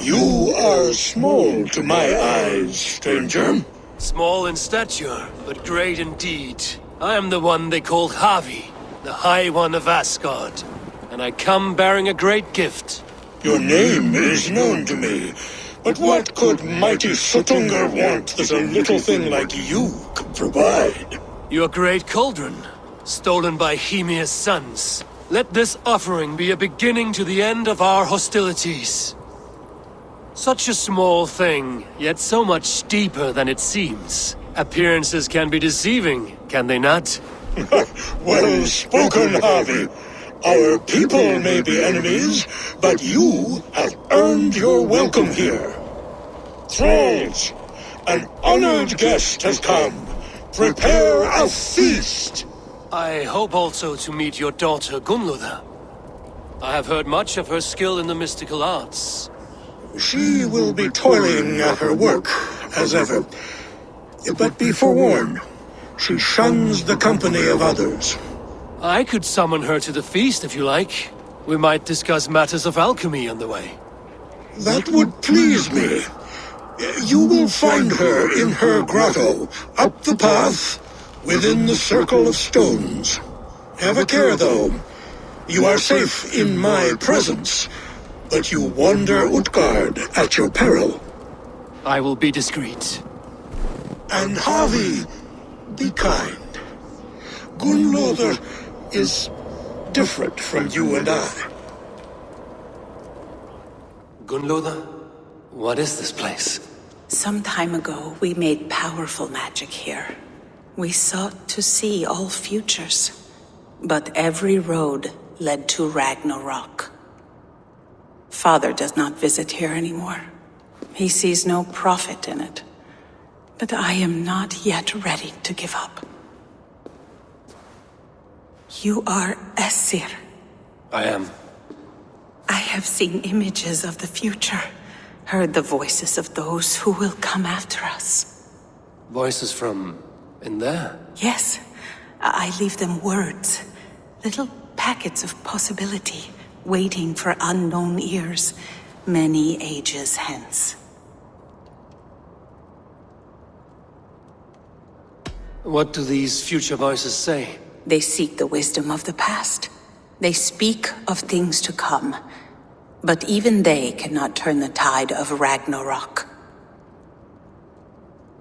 You are small to my eyes, stranger. Small in stature, but great in deed. I am the one they call Havi, the High One of Asgard. And I come bearing a great gift. Your name is known to me, but what could mighty Sutungar want that a little thing like you could provide? Your great cauldron, stolen by Hymir's sons. Let this offering be a beginning to the end of our hostilities. Such a small thing, yet so much deeper than it seems. Appearances can be deceiving, can they not? Well spoken, Harvey. Our people may be enemies, but you have earned your welcome here. Thralls, an honored guest has come. Prepare a feast! I hope also to meet your daughter Gunnlöda. I have heard much of her skill in the mystical arts. She will be toiling at her work, as ever. But be forewarned, she shuns the company of others. I could summon her to the feast if you like. We might discuss matters of alchemy on the way. That would please me. You will find her in her grotto, up the path, within the circle of stones. Have a care, though. You are safe in my presence, but you wander Utgard at your peril. I will be discreet. And Havi, be kind. Gunnlöda is different from you and I. Gunnlöda? What is this place? Some time ago, we made powerful magic here. We sought to see all futures, but every road led to Ragnarok. Father does not visit here anymore. He sees no profit in it. But I am not yet ready to give up. You are Esir. I am. I have seen images of the future, heard the voices of those who will come after us. Voices from in there? Yes, I leave them words, little packets of possibility, waiting for unknown ears, many ages hence. What do these future voices say? They seek the wisdom of the past. They speak of things to come. But even they cannot turn the tide of Ragnarok.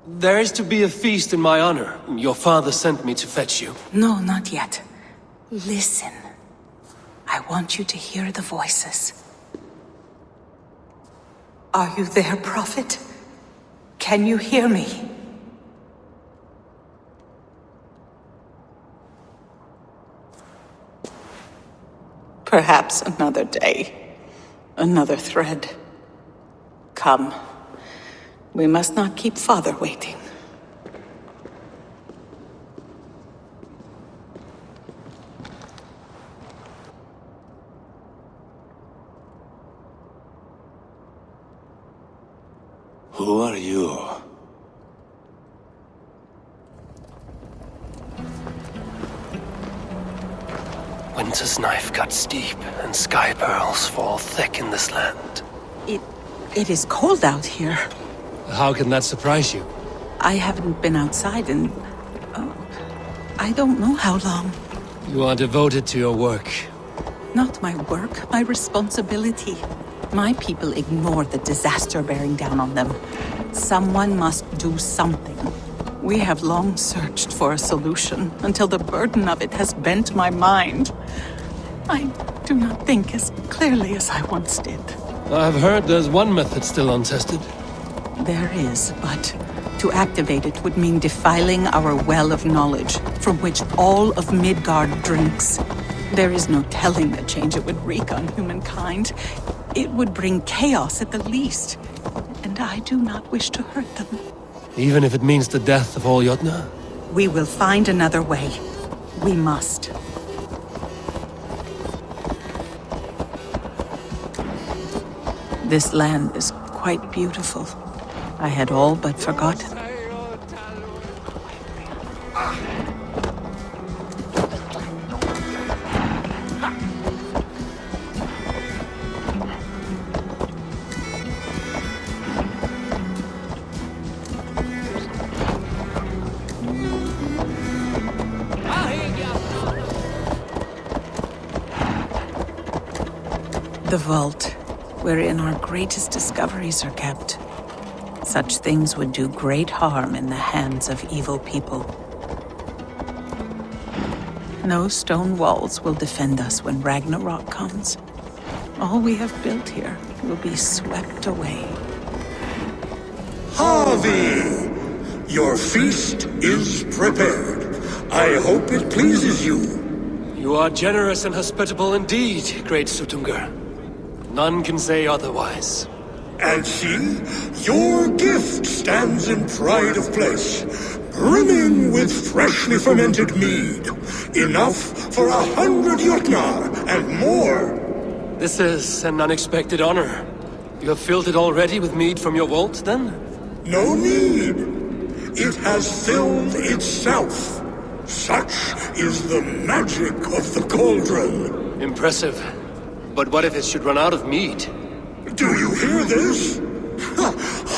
There is to be a feast in my honor. Your father sent me to fetch you. No, not yet. Listen. I want you to hear the voices. Are you there, Prophet? Can you hear me? Perhaps another day. Another thread. Come. We must not keep Father waiting. Who are you? Winter's knife cuts deep, and sky pearls fall thick in this land. It is cold out here. How can that surprise you? I haven't been outside in... I don't know how long. You are devoted to your work. Not my work, my responsibility. My people ignore the disaster bearing down on them. Someone must do something. We have long searched for a solution, until the burden of it has bent my mind. I do not think as clearly as I once did. I've heard there's one method still untested. There is, but to activate it would mean defiling our well of knowledge, from which all of Midgard drinks. There is no telling the change it would wreak on humankind. It would bring chaos at the least, and I do not wish to hurt them. Even if it means the death of all Jotna? We will find another way. We must. This land is quite beautiful. I had all but forgotten. The vault, wherein our greatest discoveries are kept. Such things would do great harm in the hands of evil people. No stone walls will defend us when Ragnarok comes. All we have built here will be swept away. Harvey! Your feast is prepared. I hope it pleases you. You are generous and hospitable indeed, great Sutungur. None can say otherwise. And see, your gift stands in pride of place, brimming with freshly fermented mead. Enough for 100 Jotnar and more. This is an unexpected honor. You have filled it already with mead from your vault, then? No need. It has filled itself. Such is the magic of the cauldron. Impressive. But what if it should run out of mead? Do you hear this?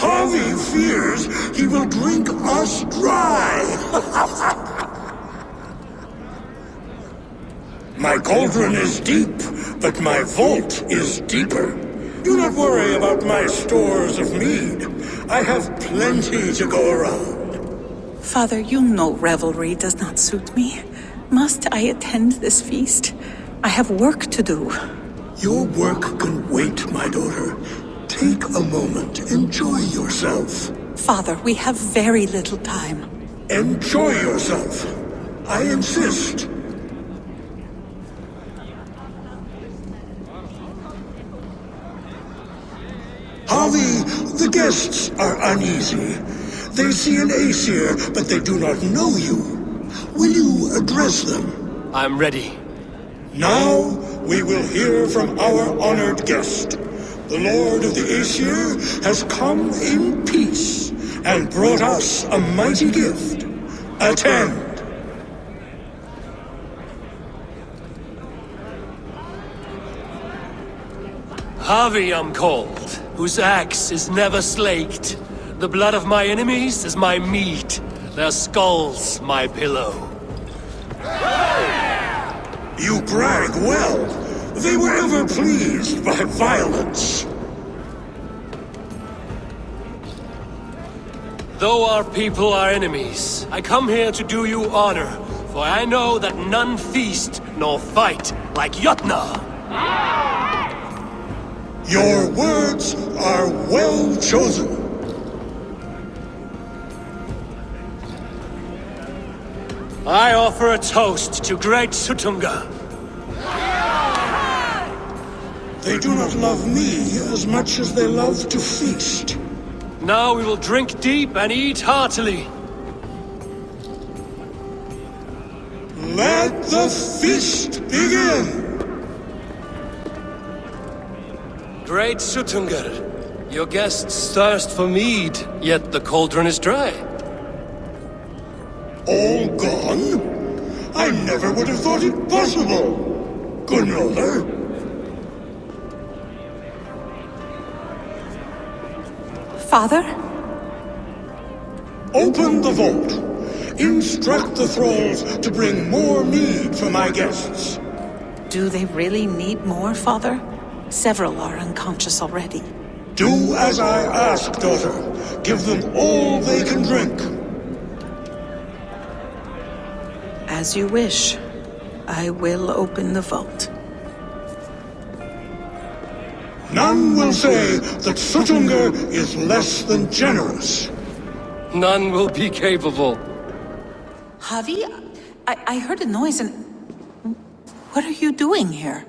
Harvey fears he will drink us dry. My cauldron is deep, but my vault is deeper. Do not worry about my stores of mead. I have plenty to go around. Father, you know revelry does not suit me. Must I attend this feast? I have work to do. Your work can wait, my daughter. Take a moment. Enjoy yourself. Father, we have very little time. Enjoy yourself. I insist. Harvey, the guests are uneasy. They see an Aesir, but they do not know you. Will you address them? I'm ready. Now, we will hear from our honored guest. The Lord of the Aesir has come in peace and brought us a mighty gift. Attend. Harvey I'm called, whose axe is never slaked. The blood of my enemies is my meat, their skulls my pillow. You brag well. They were ever pleased by violence. Though our people are enemies, I come here to do you honor, for I know that none feast nor fight like Jotnar. Your words are well chosen. I offer a toast to great Sutunga. They do not love me as much as they love to feast. Now we will drink deep and eat heartily. Let the feast begin! Great Sutungar, your guests thirst for mead, yet the cauldron is dry. All gone? I never would have thought it possible. Gunnoder? Father? Open the vault. Instruct the thralls to bring more mead for my guests. Do they really need more, Father? Several are unconscious already. Do as I ask, daughter. Give them all they can drink. As you wish. I will open the vault. None will say that Sutunga is less than generous. None will be capable. Javi, I heard a noise and... What are you doing here?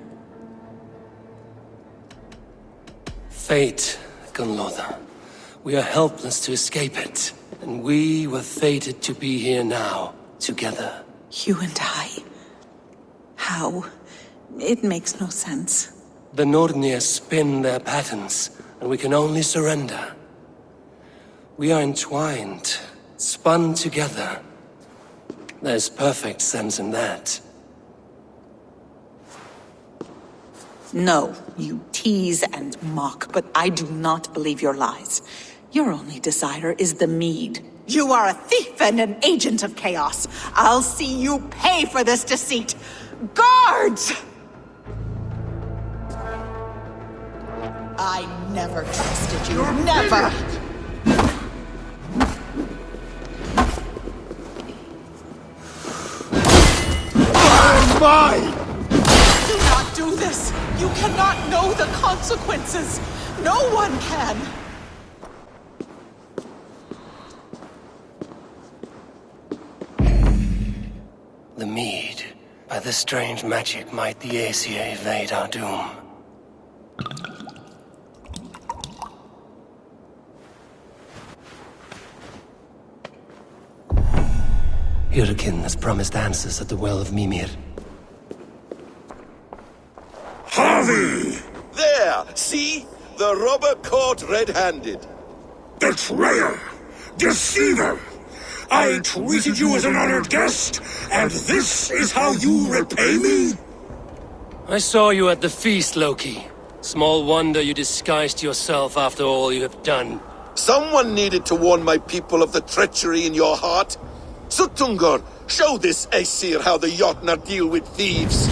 Fate, Gunloda. We are helpless to escape it. And we were fated to be here now, together. You and I? How? It makes no sense. The Nornir spin their patterns, and we can only surrender. We are entwined, spun together. There's perfect sense in that. No, you tease and mock, but I do not believe your lies. Your only desire is the mead. You are a thief and an agent of chaos. I'll see you pay for this deceit. Guards! I never trusted you. Never! Mine! Do not do this! You cannot know the consequences! No one can! The mead. By this strange magic might the Aesir evade our doom. Hyrkin has promised answers at the Well of Mimir. Harvey! There! See? The robber caught red-handed. Betrayer! Deceiver! I treated you as an honored guest, and this is how you repay me? I saw you at the feast, Loki. Small wonder you disguised yourself after all you have done. Someone needed to warn my people of the treachery in your heart. Sutungur, show this Aesir how the Jotnar deal with thieves.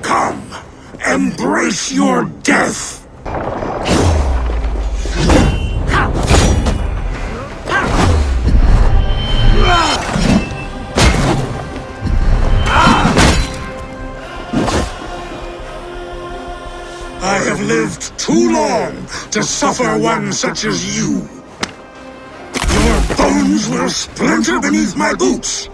Come, embrace your death! I have lived too long to suffer one such as you. Your bones will splinter beneath my boots.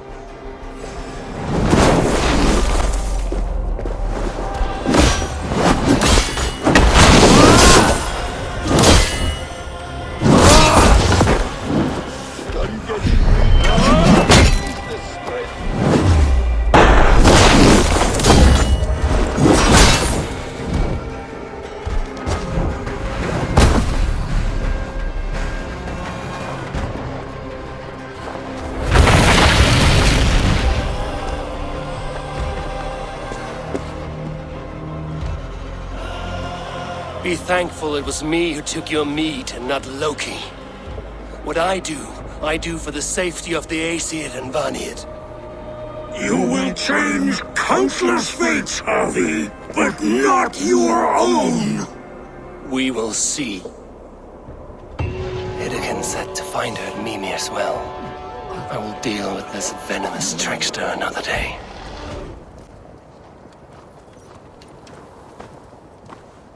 Be thankful it was me who took your meat and not Loki. What I do for the safety of the Aesir and Vanir. You will change countless fates, Harvey, but not your own! We will see. Hyrkin said to find her at Mimir's well. I will deal with this venomous trickster another day.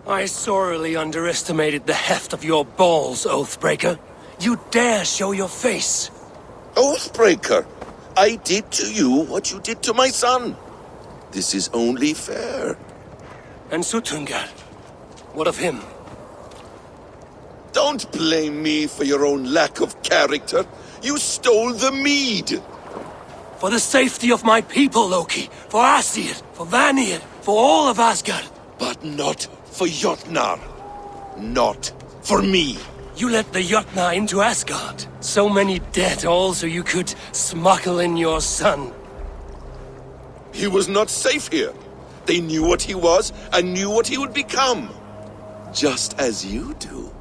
I sorely underestimated the heft of your balls, Oathbreaker. You dare show your face! Oathbreaker, I did to you what you did to my son. This is only fair. And Sutungar? What of him? Don't blame me for your own lack of character. You stole the mead. For the safety of my people, Loki. For Aesir, for Vanir, for all of Asgard. But not for Jotnar. Not for me. You let the Jotnar into Asgard. So many dead, all so you could smuggle in your son. He was not safe here. They knew what he was and knew what he would become. Just as you do.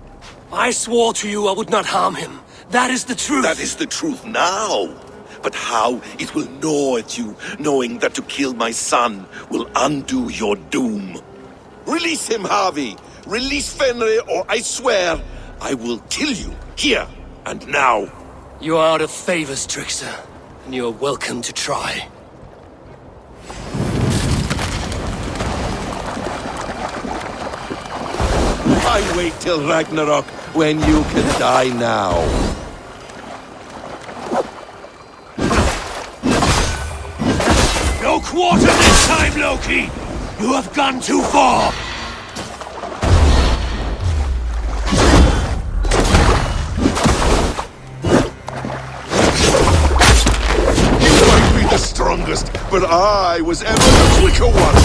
I swore to you I would not harm him. That is the truth. That is the truth now. But how it will gnaw at you, knowing that to kill my son will undo your doom. Release him, Harvey! Release Fenrir, or I swear, I will kill you, here and now. You are out of favors, trickster, and you are welcome to try. Why wait till Ragnarok when you can die now? No quarter this time, Loki! You have gone too far! You might be the strongest, but I was ever the quicker one!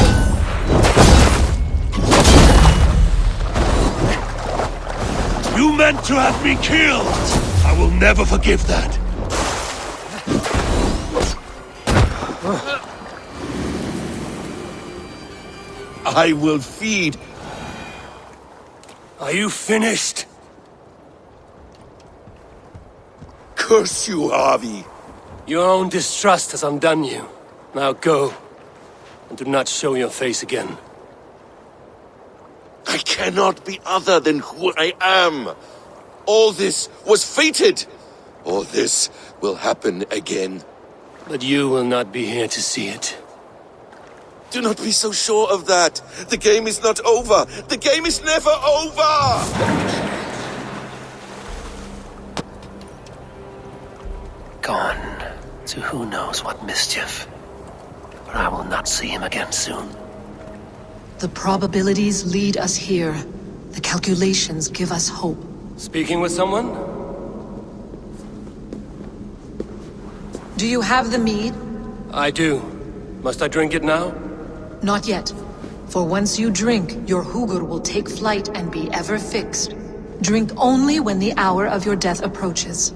You meant to have me killed! I will never forgive that. I will feed. Are you finished? Curse you, Harvey. Your own distrust has undone you. Now go, and do not show your face again. I cannot be other than who I am. All this was fated. All this will happen again. But you will not be here to see it. Do not be so sure of that. The game is not over. The game is never over! Gone to who knows what mischief. But I will not see him again soon. The probabilities lead us here. The calculations give us hope. Speaking with someone? Do you have the mead? I do. Must I drink it now? Not yet. For once you drink, your Hugur will take flight and be ever fixed. Drink only when the hour of your death approaches.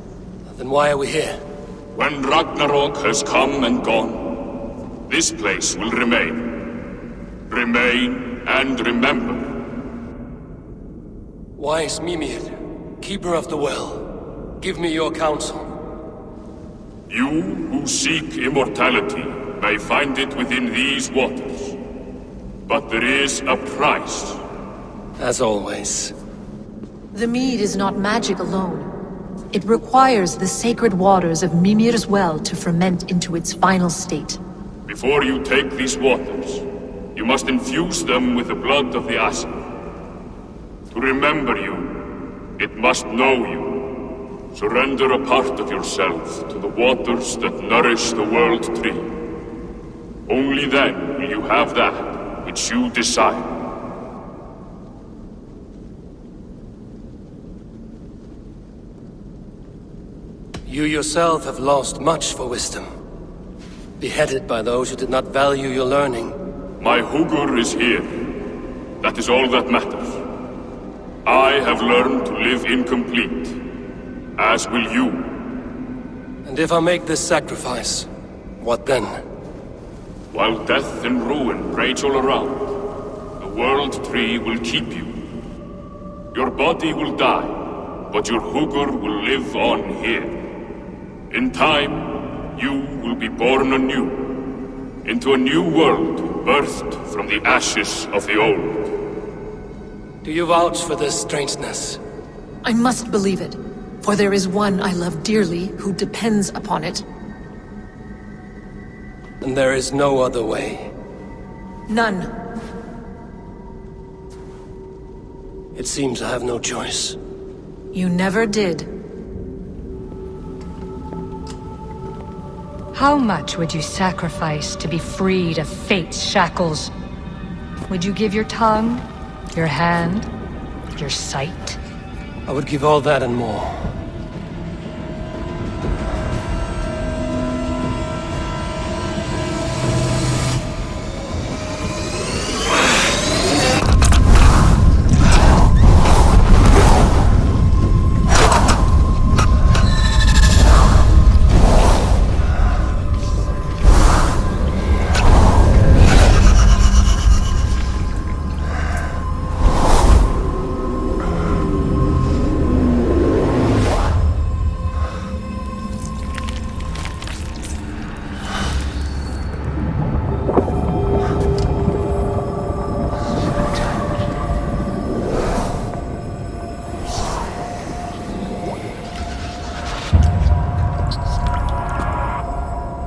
Then why are we here? When Ragnarok has come and gone, this place will remain. Remain and remember. Wise Mimir, keeper of the well, give me your counsel. You who seek immortality may find it within these waters. But there is a price. As always. The mead is not magic alone. It requires the sacred waters of Mimir's well to ferment into its final state. Before you take these waters, you must infuse them with the blood of the Asa. To remember you, it must know you. Surrender a part of yourself to the waters that nourish the World Tree. Only then will you have that which you desire. You yourself have lost much for wisdom. Beheaded by those who did not value your learning. My Hugur is here. That is all that matters. I have learned to live incomplete, as will you. And if I make this sacrifice, what then? While death and ruin rage all around, the World Tree will keep you. Your body will die, but your Hugur will live on here. In time, you will be born anew, into a new world birthed from the ashes of the old. Do you vouch for this strangeness? I must believe it, for there is one I love dearly who depends upon it. And there is no other way. None. It seems I have no choice. You never did. How much would you sacrifice to be freed of fate's shackles? Would you give your tongue, your hand, your sight? I would give all that and more.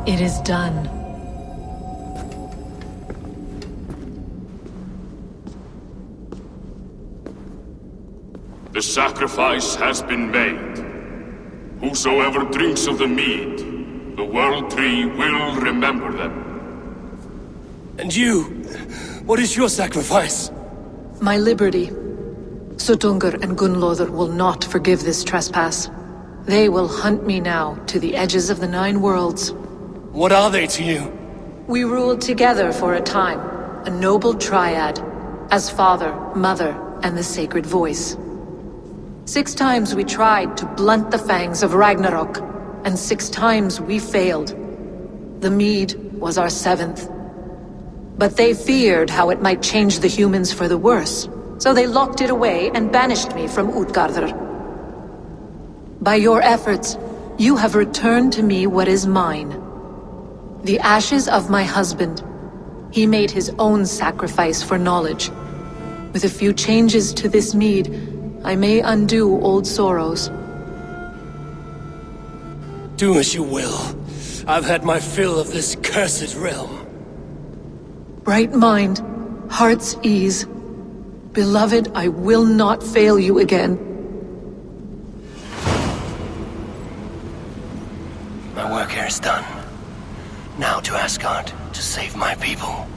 It is done. The sacrifice has been made. Whosoever drinks of the mead, the World Tree will remember them. And you? What is your sacrifice? My liberty. Suttungr and Gunnlóðr will not forgive this trespass. They will hunt me now to the edges of the Nine Worlds. What are they to you? We ruled together for a time, a noble triad, as father, mother, and the sacred voice. 6 times we tried to blunt the fangs of Ragnarok, and 6 times we failed. The mead was our 7th. But they feared how it might change the humans for the worse, so they locked it away and banished me from Utgardr. By your efforts, you have returned to me what is mine. The ashes of my husband. He made his own sacrifice for knowledge. With a few changes to this mead, I may undo old sorrows. Do as you will. I've had my fill of this cursed realm. Bright mind, heart's ease. Beloved, I will not fail you again. My work here is done. Now to Asgard to save my people.